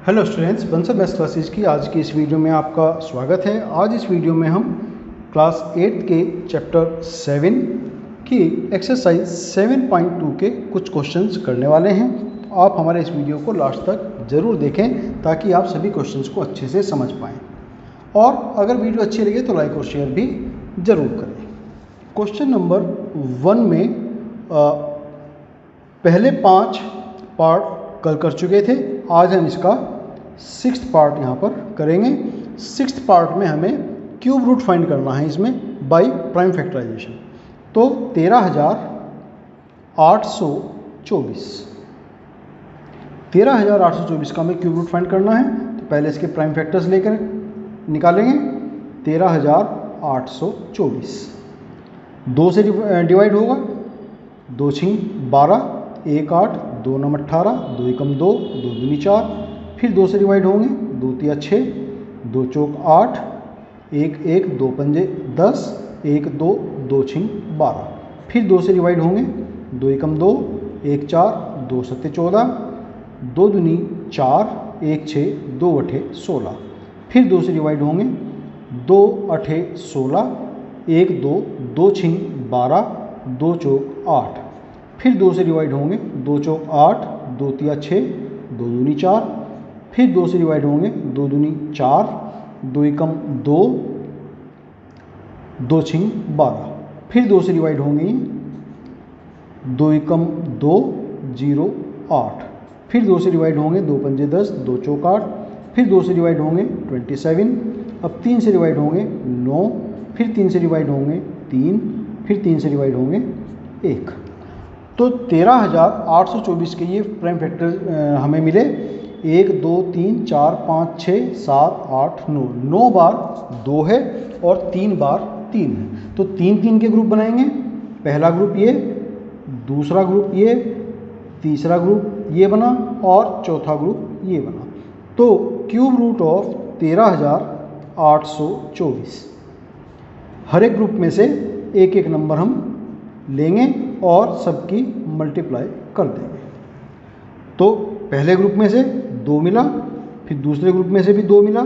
Hello students, Bansal maths classes की आज की इस वीडियो में आपका स्वागत है। आज इस वीडियो में हम क्लास 8 के चैप्टर 7 की एक्सरसाइज 7.2 के कुछ क्वेश्चंस करने वाले हैं। तो आप हमारे इस वीडियो को लास्ट तक ज़रूर देखें ताकि आप सभी क्वेश्चंस को अच्छे से समझ पाएँ, और अगर वीडियो अच्छी लगे तो लाइक और शेयर भी ज़रूर करें। क्वेश्चन नंबर 1 में पहले 5 पार्ट कल कर चुके थे। आज हम इसका 6th पार्ट यहाँ पर करेंगे। 6th पार्ट में हमें क्यूब रूट फाइंड करना है इसमें बाय प्राइम फैक्टराइजेशन। तो 13,824 का हमें क्यूब रूट फाइंड करना है। तो पहले इसके प्राइम फैक्टर्स लेकर निकालेंगे। 13,824 2 से डिवाइड होगा, 2 6 12, 1 8, 2 9 18, 2 एकम 2, 2 दूनी 4, फिर 2 से डिवाइड होंगे, 2 3 6, 2 चौक 8, 1 1, 2 पंजे 10, 1 2, 2 6 12, फिर 2 से डिवाइड होंगे, 2 एकम 2, 1 4, 2 7 14, 2 दूनी 4, 1 6, 2 8 16, फिर 2 से डिवाइड होंगे, 2 8 16, 1 2, 2 6 12, 2 चौक 8, फिर 2 से डिवाइड होंगे, 2 चौक 8, 2 3 6, 2 दूनी 4, फिर 2 से डिवाइड होंगे, 2 दूनी 4, 2 एकम 2, 2 6 12, फिर 2 से डिवाइड होंगे, 2 एकम 2 0 8, फिर 2 से डिवाइड होंगे, 2 पंजे 10, 2 चौक 8, फिर 2 से डिवाइड होंगे 27, अब 3 से डिवाइड होंगे 9, फिर 3 से डिवाइड होंगे 3, फिर 3 से डिवाइड होंगे 1। तो 13,824 के ये प्राइम फैक्टर हमें मिले। 1 2 3 4 5 6 7 8 9, 9 बार 2 है और 3 बार 3 है। तो 3 3 के ग्रुप बनाएंगे। पहला ग्रुप ये, दूसरा ग्रुप ये, तीसरा ग्रुप ये बना और चौथा ग्रुप ये बना। तो क्यूब रूट ऑफ 13,824, हर एक ग्रुप में से एक एक नंबर हम लेंगे और सबकी मल्टीप्लाई कर देंगे। तो पहले ग्रुप में से 2 मिला, फिर दूसरे ग्रुप में से भी 2 मिला,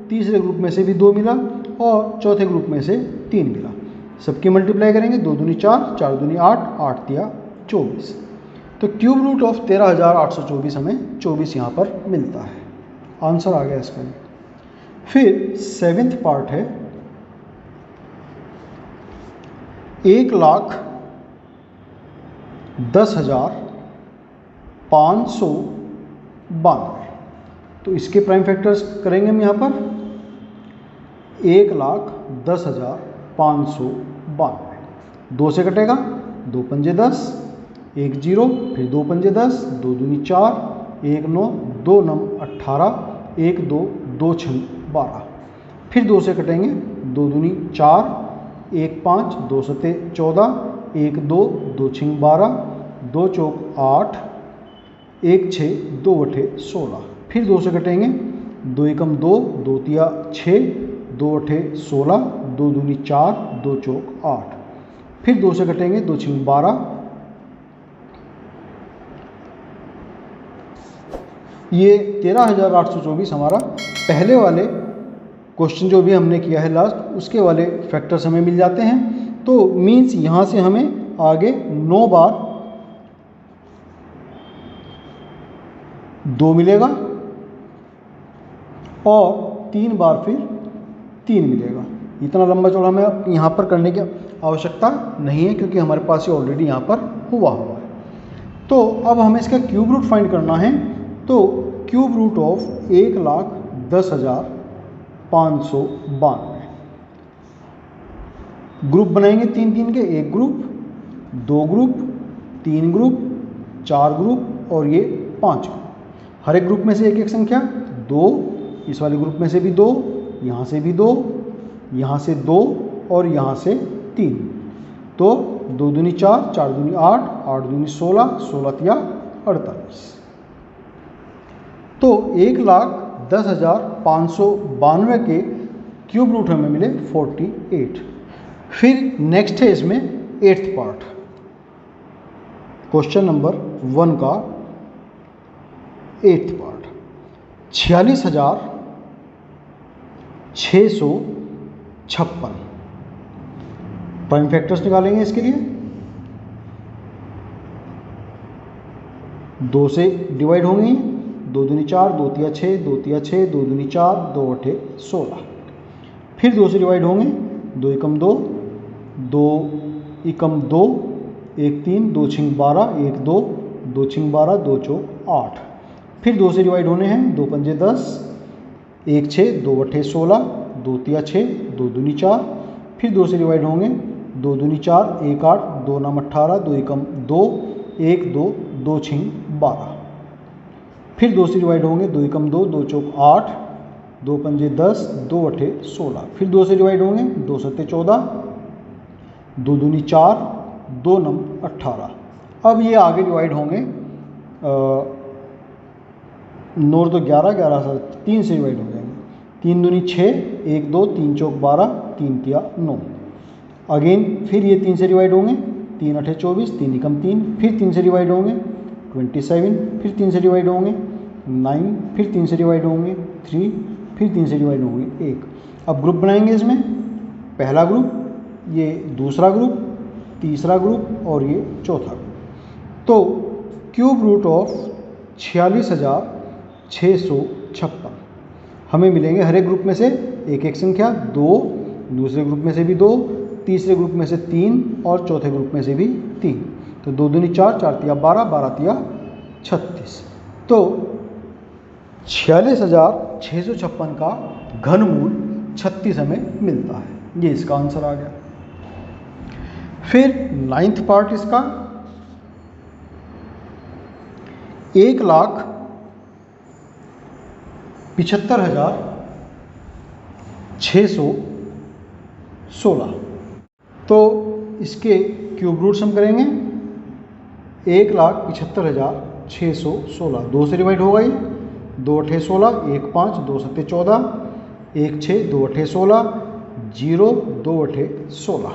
तीसरे ग्रुप में से भी 2 मिला और चौथे ग्रुप में से 3 मिला। सबकी मल्टीप्लाई करेंगे, 2 दूनी 4, 4 दूनी 8, 8 तिया 24। तो क्यूब रूट ऑफ 13,824 हमें 24 यहाँ पर मिलता है। आंसर आ गया इसका। फिर 7th पार्ट है 1,10,592। तो इसके प्राइम फैक्टर्स करेंगे हम यहाँ पर। 1,10,592, 2 से कटेगा, 2 पंजे 10, 1 0, फिर 2 पंजे 10, 2 दूनी 4, 1 9, 2 9 18, 1 2, 2 6 12, फिर 2 से कटेंगे, 2 दूनी 4, 1 5, 2 7 14, 1 2, 2 6 12, 2 चौक 8, 1 6, 2 8 16, फिर 2 से कटेंगे, 2 एकम 2, 2 तिया 6, 2 8 16, 2 दूनी 4, 2 चौक 8, फिर 2 से कटेंगे, 2 6 12, ये 13,824 हमारा पहले वाले क्वेश्चन जो भी हमने किया है लास्ट, उसके वाले फैक्टर्स हमें मिल जाते हैं। तो मीन्स यहाँ से हमें आगे 9 बार 2 मिलेगा और 3 बार फिर 3 मिलेगा। इतना लंबा चौड़ा हमें यहाँ पर करने की आवश्यकता नहीं है क्योंकि हमारे पास ये ऑलरेडी यहाँ पर हुआ है। तो अब हमें इसका क्यूब रूट फाइंड करना है। तो क्यूब रूट ऑफ 1,10,592, ग्रुप बनाएंगे 3 3 के, एक ग्रुप, 2 ग्रुप, 3 ग्रुप, 4 ग्रुप और ये 5 ग्रुप। हर एक ग्रुप में से एक एक संख्या, 2, इस वाले ग्रुप में से भी 2, यहाँ से भी 2, यहाँ से 2 और यहाँ से 3। तो 2 दूनी 4, 4 दूनी 8, 8 दूनी 16, 16 तिया 48। तो 1,10,592 के क्यूब रूट हमें मिले 48। फिर नेक्स्ट है इसमें 8th पार्ट, क्वेश्चन नंबर 1 का 8th पार्ट। 46,656। प्राइम फैक्टर्स निकालेंगे इसके लिए। 2 से डिवाइड होंगे, 2 दूनी 4, 2 तिया 6, 2 तिया 6, 2 दूनी 4, 2 अठे 16। फिर 2 से डिवाइड होंगे, 2 एकम 2, 2 एकम 2, 1 3, 2 छिंग 12, 1 2, 2 छिंग 12, 2 चौक 8। फिर 2 से डिवाइड होने हैं, 2 पंजे 10, 1 6, 2 अठे 16, 2 तिया 6, 2 दूनी 4। फिर 2 से डिवाइड होंगे, 2 दूनी 4, 1 8, 2 नम 18, 2 एकम 2, 1 2, 2 छिंग 12। फिर 2 से डिवाइड होंगे, 2 एकम 2, 2 चौक 8, 2 पंजे 10, 2 अठे 16। फिर 2 से डिवाइड होंगे, 2 सत्ते 14, 2 दूनी 4, 2 नम 18। अब ये आगे डिवाइड होंगे, 9 तो 11, 11 से 3 से डिवाइड हो जाएंगे, 3 दूनी 6, 1 2, 3 चौक 12, 3 तिया 9। अगेन फिर ये 3 से डिवाइड होंगे, 3 अठे 24, 3 एकम 3। फिर 3 से डिवाइड होंगे, 27। फिर 3 से डिवाइड होंगे, 9। फिर 3 से डिवाइड होंगे, 3। फिर 3 से डिवाइड होंगे, 1। अब ग्रुप बनाएंगे इसमें, पहला ग्रुप, ये दूसरा ग्रुप, तीसरा ग्रुप और ये चौथा ग्रुप। तो क्यूब रूट ऑफ 46,656 हमें मिलेंगे हर एक ग्रुप में से एक एक संख्या, 2, दूसरे ग्रुप में से भी 2, तीसरे ग्रुप में से 3 और चौथे ग्रुप में से भी 3। तो 2 दूनी 4, 4 तिया 12, 12 तिया 36। तो 46,656 का घनमूल 36 हमें मिलता है। ये इसका आंसर आ गया। फिर 9th पार्ट इसका, 1,75,616। तो इसके क्यूब रूट्स हम करेंगे, 1,75,616। 2 से डिवाइड होगा, ये 2 अठे 16, 1 5, 2 सत्ते 14, 1 6, 2 अठे 16, 0 2 अठे 16।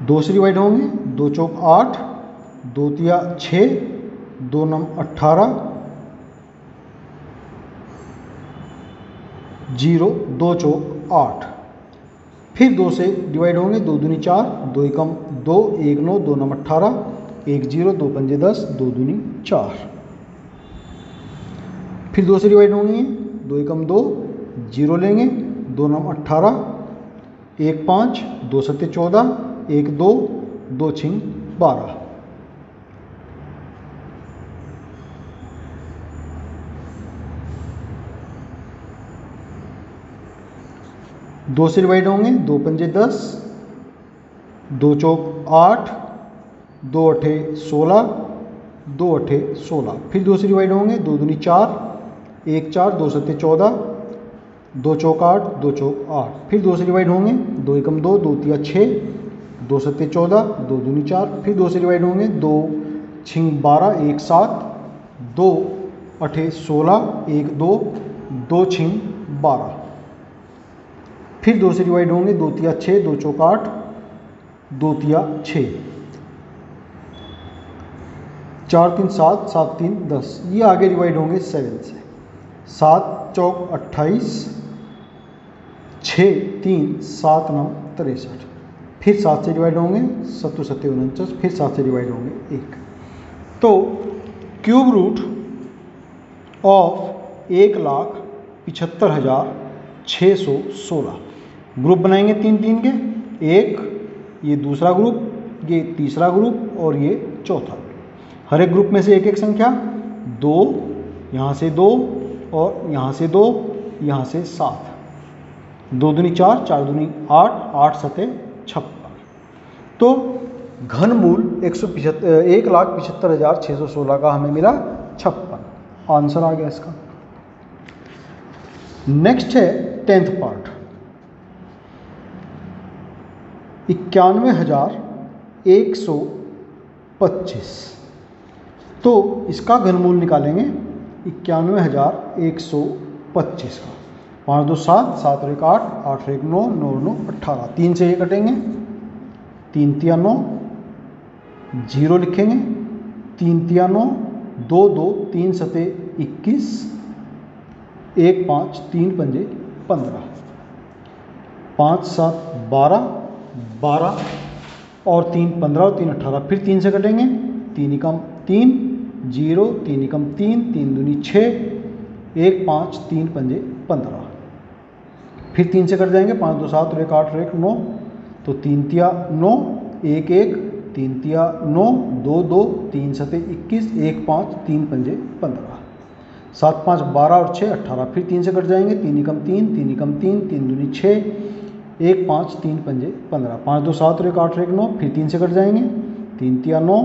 दो से डिवाइड होंगे, 2 चौक 8, 2 तिया 6, 2 नम 18, 0 2 चौक 8। फिर 2 से डिवाइड होंगे, 2 दूनी 4, 2 एकम 2, 1 9, 2 नम 18, 1 0, 2 पंजे 10, 2 दूनी 4। फिर 2 से डिवाइड होंगे, 2 एकम 2, 0 लेंगे, 2 नम 18, 1 5, 2 सत्ते 14, 1 2, 2 छिंग 12। दो से डिवाइड होंगे, 2 पंजे 10, 2 चौक 8, 2 अठे 16, 2 अठे 16। फिर 2 से डिवाइड होंगे, 2 दूनी 4, 1 4, 2 सत्ते 14, 2 चौक 8, 2 चौक 8। फिर 2 से डिवाइड होंगे, 2 एकम 2, 2 तिया 6, 2 सत्ते 14, 2 दूनी 4। फिर 2 से डिवाइड होंगे, 2 छिंग 12, 1 7, 2 अठे 16, 1 2, 2 छिंग 12। फिर 2 से डिवाइड होंगे, 2 तिया 6, 2 चौक 8, 2 तिया 6, 4 3 7, 7 3 10। ये आगे डिवाइड होंगे 7 से, 7 चौक 28, 6 3, 7 9 63। फिर 7 से डिवाइड होंगे, 7 7 49। फिर 7 से डिवाइड होंगे 1। तो क्यूब रूट ऑफ 1,75,616 ग्रुप बनाएंगे 3 3 के, एक ये दूसरा ग्रुप, ये तीसरा ग्रुप और ये चौथा ग्रुप। हर एक ग्रुप में से एक एक संख्या, 2, यहाँ से 2 और यहाँ से 2, यहाँ से 7। 2 दूनी 4, 4 दूनी 8, 8 सते 56। तो घनमूल 1,75,616 का हमें मिला 56। आंसर आ गया इसका। नेक्स्ट है 10th पार्ट, 91,125। तो इसका घनमूल निकालेंगे 91,125 का। 5 2 7, 7 और 1 8, 8 और 1 9, 9 9 18। 3 से ये कटेंगे, 3 तिया 9, 0 लिखेंगे, 3 तिया 9, 2 2, 3 सते 21, 1 5, 3 पंजे 15, 5 7 12, 12 और 3 15 और 3 18, फिर 3 से कटेंगे, 3 एकम 3, 0, 3 एकम 3, 3 दूनी 6, 1 5, 3 पंजे 15, फिर 3 से कट जाएंगे, 5 2 7 और 1 8 और 1 9, तो 3 तिया 9, 1 1, 3 तिया 9, 2 2, 3 सते 21, 1 5, 3 पंजे 15, 7 5 12 और 6 18, फिर 3 से कट जाएंगे, 3 एकम 3, 3 एकम 3, 3 दूनी 6, 1 5, 3 पंजे 15, 5 2 7 और 1 8 और 1 9, फिर 3 से कट जाएंगे, 3 तिया 9,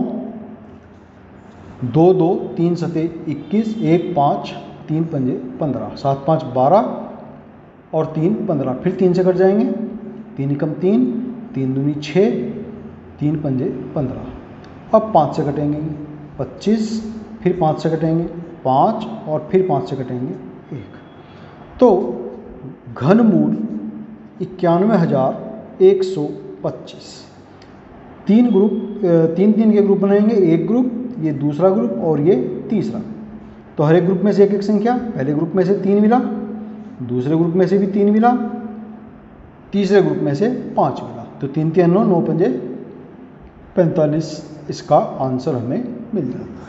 2 2, 3 सते 21, 1 5, 3 पंजे 15, 7 5 12 और 3 15, फिर 3 से कट जाएंगे, 3 एकम 3, 3 दूनी 6, 3 पंजे 15, अब 5 से कटेंगे 25, फिर 5 से कटेंगे 5 और फिर 5 से कटेंगे 1, तो घनमूल 91,125। 3 ग्रुप 3 के ग्रुप बनाएंगे, एक ग्रुप, ये दूसरा ग्रुप और ये तीसरा। तो हर एक ग्रुप में से एक एक संख्या, पहले ग्रुप में से 3 मिला, दूसरे ग्रुप में से भी 3 मिला, तीसरे ग्रुप में से 5 मिला, तो 3 3 9, 9 पंजे 45, इसका आंसर हमें मिल जाता है।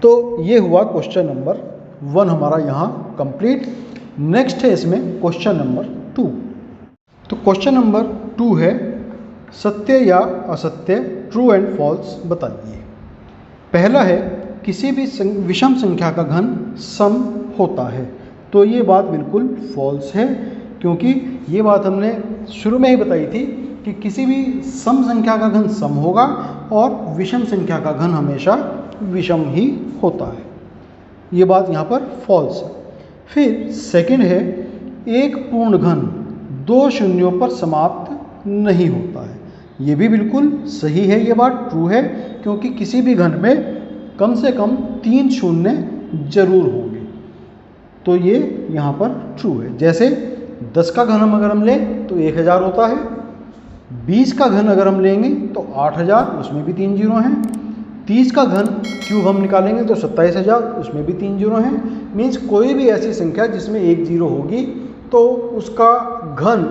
तो ये हुआ क्वेश्चन नंबर 1 हमारा यहाँ कंप्लीट। नेक्स्ट है इसमें क्वेश्चन नंबर 2। तो क्वेश्चन नंबर 2 है सत्य या असत्य, ट्रू एंड फॉल्स बताइए। पहला है किसी भी विषम संख्या का घन सम होता है, तो ये बात बिल्कुल फॉल्स है, क्योंकि ये बात हमने शुरू में ही बताई थी कि किसी भी सम संख्या का घन सम होगा और विषम संख्या का घन हमेशा विषम ही होता है। ये बात यहाँ पर फॉल्स है। फिर सेकंड है एक पूर्ण घन 2 शून्यों पर समाप्त नहीं होता है, ये भी बिल्कुल सही है, ये बात ट्रू है, क्योंकि किसी भी घन में कम से कम 3 शून्य जरूर होंगे, तो ये यहाँ पर ट्रू है। जैसे 10 का घन अगर हम लें तो 1000 होता है, 20 का घन अगर हम लेंगे तो 8000, उसमें भी 3 जीरो हैं, 30 का घन क्यूब हम निकालेंगे तो 27000, उसमें भी 3 जीरो हैं। मीन्स कोई भी ऐसी संख्या जिसमें 1 जीरो होगी तो उसका घन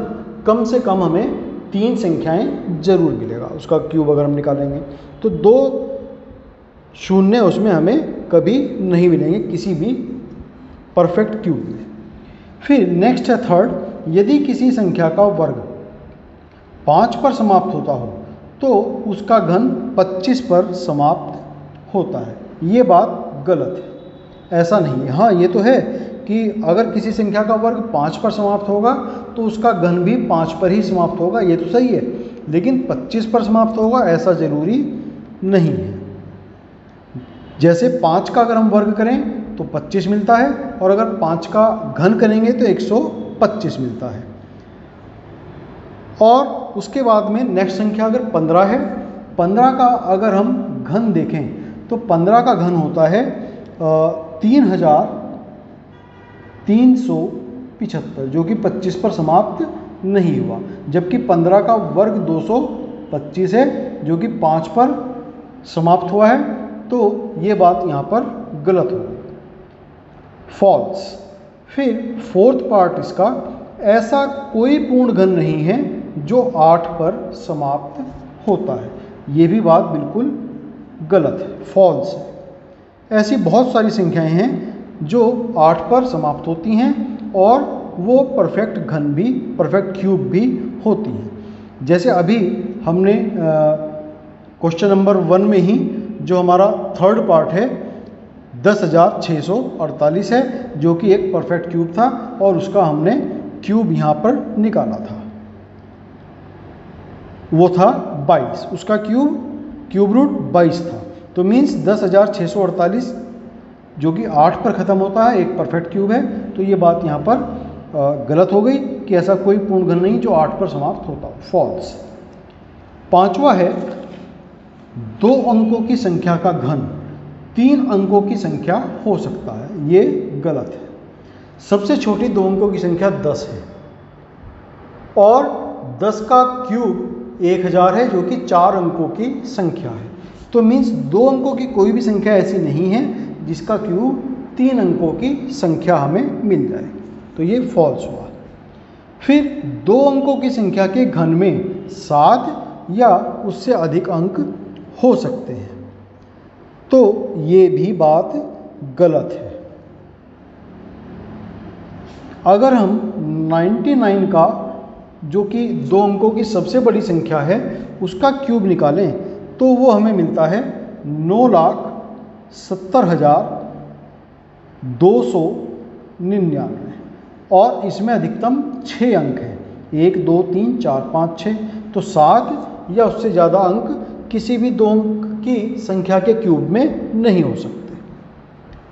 कम से कम हमें 3 संख्याएं जरूर मिलेगा, उसका क्यूब अगर हम निकालेंगे तो 2 शून्य उसमें हमें कभी नहीं मिलेंगे किसी भी परफेक्ट क्यूब में। फिर नेक्स्ट है थर्ड, यदि किसी संख्या का वर्ग 5 पर समाप्त होता हो तो उसका घन 25 पर समाप्त होता है, ये बात गलत है, ऐसा नहीं है। हाँ, ये तो है कि अगर किसी संख्या का वर्ग 5 पर समाप्त होगा तो उसका घन भी 5 पर ही समाप्त होगा, ये तो सही है, लेकिन 25 पर समाप्त होगा ऐसा ज़रूरी नहीं है। जैसे 5 का अगर हम वर्ग करें तो 25 मिलता है, और अगर 5 का घन करेंगे तो 125 मिलता है। और उसके बाद में नेक्स्ट संख्या अगर 15 है, 15 का अगर हम घन देखें तो 15 का घन होता है 3375, जो कि 25 पर समाप्त नहीं हुआ, जबकि 15 का वर्ग 225 है जो कि 5 पर समाप्त हुआ है, तो ये बात यहाँ पर गलत होगी, फॉल्स। फिर फोर्थ पार्ट इसका, ऐसा कोई पूर्ण घन नहीं है जो 8 पर समाप्त होता है, ये भी बात बिल्कुल गलत है, फॉल्स है। ऐसी बहुत सारी संख्याएं हैं जो 8 पर समाप्त होती हैं और वो परफेक्ट घन भी, परफेक्ट क्यूब भी होती हैं। जैसे अभी हमने क्वेश्चन नंबर 1 में ही जो हमारा थर्ड पार्ट है 10,648 है, जो कि एक परफेक्ट क्यूब था और उसका हमने क्यूब यहाँ पर निकाला था, वो था 22, उसका क्यूब रूट 22 था। तो मीन्स 10,648 जो कि 8 पर ख़त्म होता है, एक परफेक्ट क्यूब है, तो ये बात यहाँ पर गलत हो गई कि ऐसा कोई पूर्ण घन नहीं जो 8 पर समाप्त होता हो, फॉल्स। पांचवा है 2 अंकों की संख्या का घन 3 अंकों की संख्या हो सकता है, ये गलत है। सबसे छोटी 2 अंकों की संख्या 10 है और 10 का क्यूब 1000 है जो कि 4 अंकों की संख्या है। तो मीन्स 2 अंकों की कोई भी संख्या ऐसी नहीं है जिसका क्यूब 3 अंकों की संख्या हमें मिल जाए, तो ये फॉल्स हुआ। फिर 2 अंकों की संख्या के घन में 7 या उससे अधिक अंक हो सकते हैं, तो ये भी बात गलत है। अगर हम 99 का जो कि 2 अंकों की सबसे बड़ी संख्या है उसका क्यूब निकालें तो वो हमें मिलता है 9,70,299 और इसमें अधिकतम 6 अंक हैं, 1 2 3 4 5 6, तो 7 या उससे ज़्यादा अंक किसी भी 2 अंक की संख्या के क्यूब में नहीं हो सकते,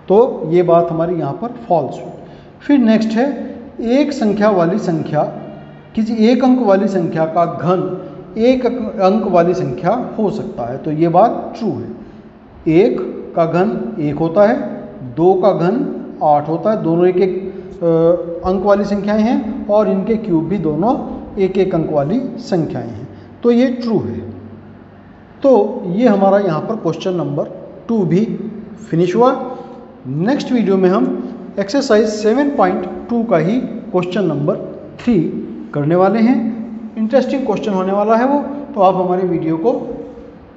तो ये बात हमारी यहाँ पर फॉल्स हुई। फिर नेक्स्ट है एक संख्या वाली संख्या, किसी एक अंक वाली संख्या का घन एक अंक वाली संख्या हो सकता है, तो ये बात ट्रू है। 1 का घन 1 होता है, 2 का घन 8 होता है, दोनों एक एक अंक वाली संख्याएं हैं और इनके क्यूब भी दोनों एक एक अंक वाली संख्याएं हैं, तो ये ट्रू है। तो ये हमारा यहाँ पर क्वेश्चन नंबर 2 भी फिनिश हुआ। नेक्स्ट वीडियो में हम एक्सरसाइज 7.2 का ही क्वेश्चन नंबर 3 करने वाले हैं। इंटरेस्टिंग क्वेश्चन होने वाला है वो, तो आप हमारे वीडियो को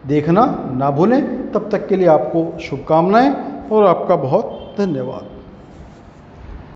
देखना ना भूलें। तब तक के लिए आपको शुभकामनाएं और आपका बहुत धन्यवाद।